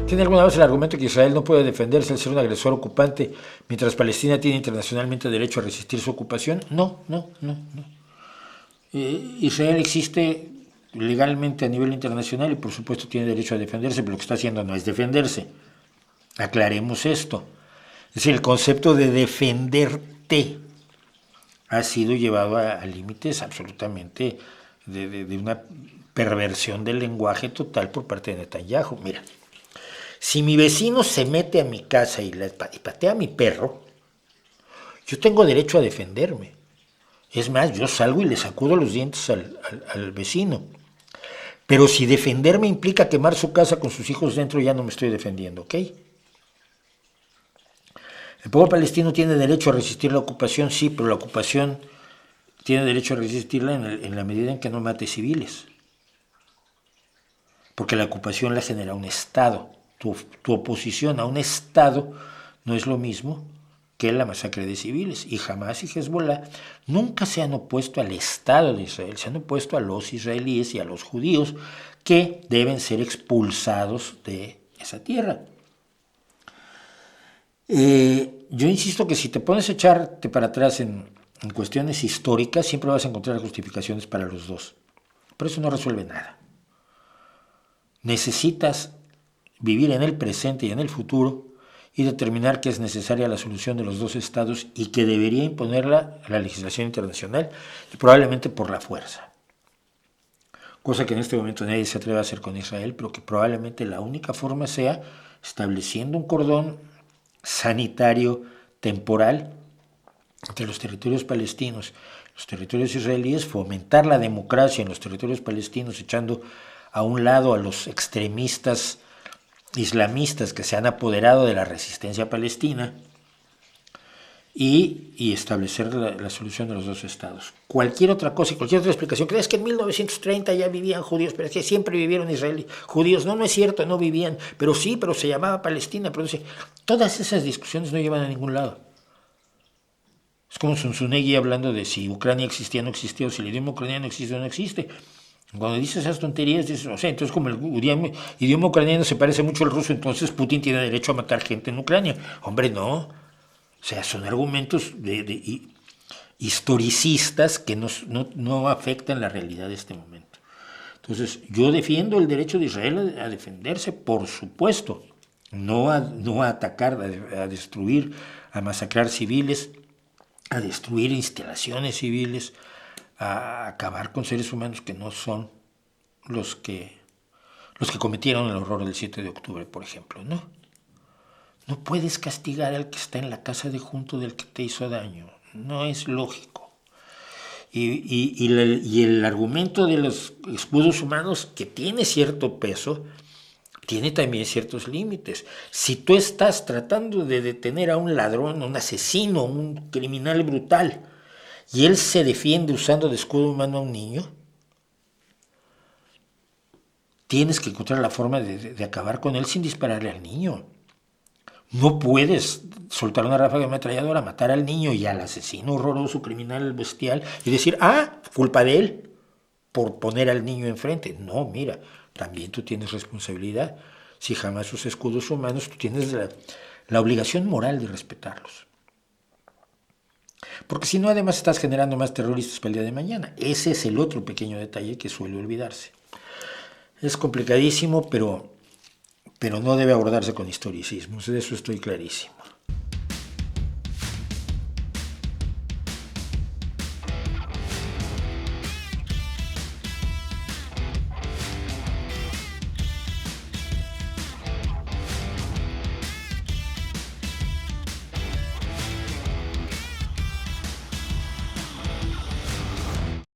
¿Tiene alguna vez el argumento que Israel no puede defenderse al ser un agresor ocupante mientras Palestina tiene internacionalmente derecho a resistir su ocupación? No, no, no, no. Israel existe legalmente a nivel internacional y por supuesto tiene derecho a defenderse, pero lo que está haciendo no es defenderse. Aclaremos esto. Es decir, el concepto de defenderte ha sido llevado a límites absolutamente de una perversión del lenguaje total por parte de Netanyahu. Mira, si mi vecino se mete a mi casa y patea a mi perro, yo tengo derecho a defenderme. Es más, yo salgo y le sacudo los dientes al vecino. Pero si defenderme implica quemar su casa con sus hijos dentro, ya no me estoy defendiendo, ¿ok? El pueblo palestino tiene derecho a resistir la ocupación, sí, pero la ocupación tiene derecho a resistirla en la medida en que no mate civiles. Porque la ocupación la genera un Estado. Tu oposición a un Estado no es lo mismo que la masacre de civiles. Y Hamas y Hezbollah nunca se han opuesto al Estado de Israel, se han opuesto a los israelíes y a los judíos que deben ser expulsados de esa tierra. Yo insisto que si te pones a echarte para atrás en cuestiones históricas, siempre vas a encontrar justificaciones para los dos. Pero eso no resuelve nada. Necesitas vivir en el presente y en el futuro y determinar que es necesaria la solución de los dos estados y que debería imponerla la legislación internacional y probablemente por la fuerza. Cosa que en este momento nadie se atreve a hacer con Israel, pero que probablemente la única forma sea estableciendo un cordón sanitario temporal entre los territorios palestinos y los territorios israelíes, fomentar la democracia en los territorios palestinos, echando a un lado a los extremistas islamistas que se han apoderado de la resistencia palestina y establecer la solución de los dos estados. Cualquier otra cosa y cualquier otra explicación, ¿crees que en 1930 ya vivían judíos? Pero es que siempre vivieron israelíes, judíos. No, no es cierto, no vivían, pero sí, pero se llamaba Palestina. Pero sí. Todas esas discusiones no llevan a ningún lado. Es como Zunzunegui hablando de si Ucrania existía o no existía, o si el idioma ucraniano existe o no existe. Cuando dices esas tonterías, dices, o sea, entonces como el idioma ucraniano se parece mucho al ruso, entonces Putin tiene derecho a matar gente en Ucrania. Hombre, no. O sea, son argumentos historicistas que no afectan la realidad de este momento. Entonces, yo defiendo el derecho de Israel a defenderse, por supuesto. No a atacar, a destruir, a masacrar civiles, a destruir instalaciones civiles, a acabar con seres humanos que no son los que cometieron el horror del 7 de octubre, por ejemplo, ¿no? No puedes castigar al que está en la casa de junto del que te hizo daño. No es lógico. Y el argumento de los escudos humanos, que tiene cierto peso, tiene también ciertos límites. Si tú estás tratando de detener a un ladrón, un asesino, un criminal brutal, y él se defiende usando de escudo humano a un niño, tienes que encontrar la forma de acabar con él sin dispararle al niño. No puedes soltar una ráfaga de ametralladora, matar al niño y al asesino horroroso, criminal, bestial, y decir, culpa de él por poner al niño enfrente. No, mira, también tú tienes responsabilidad. Si jamás usas escudos humanos, tú tienes la obligación moral de respetarlos. Porque si no, además estás generando más terroristas para el día de mañana. Ese es el otro pequeño detalle que suele olvidarse. Es complicadísimo, pero no debe abordarse con historicismos, de eso estoy clarísimo.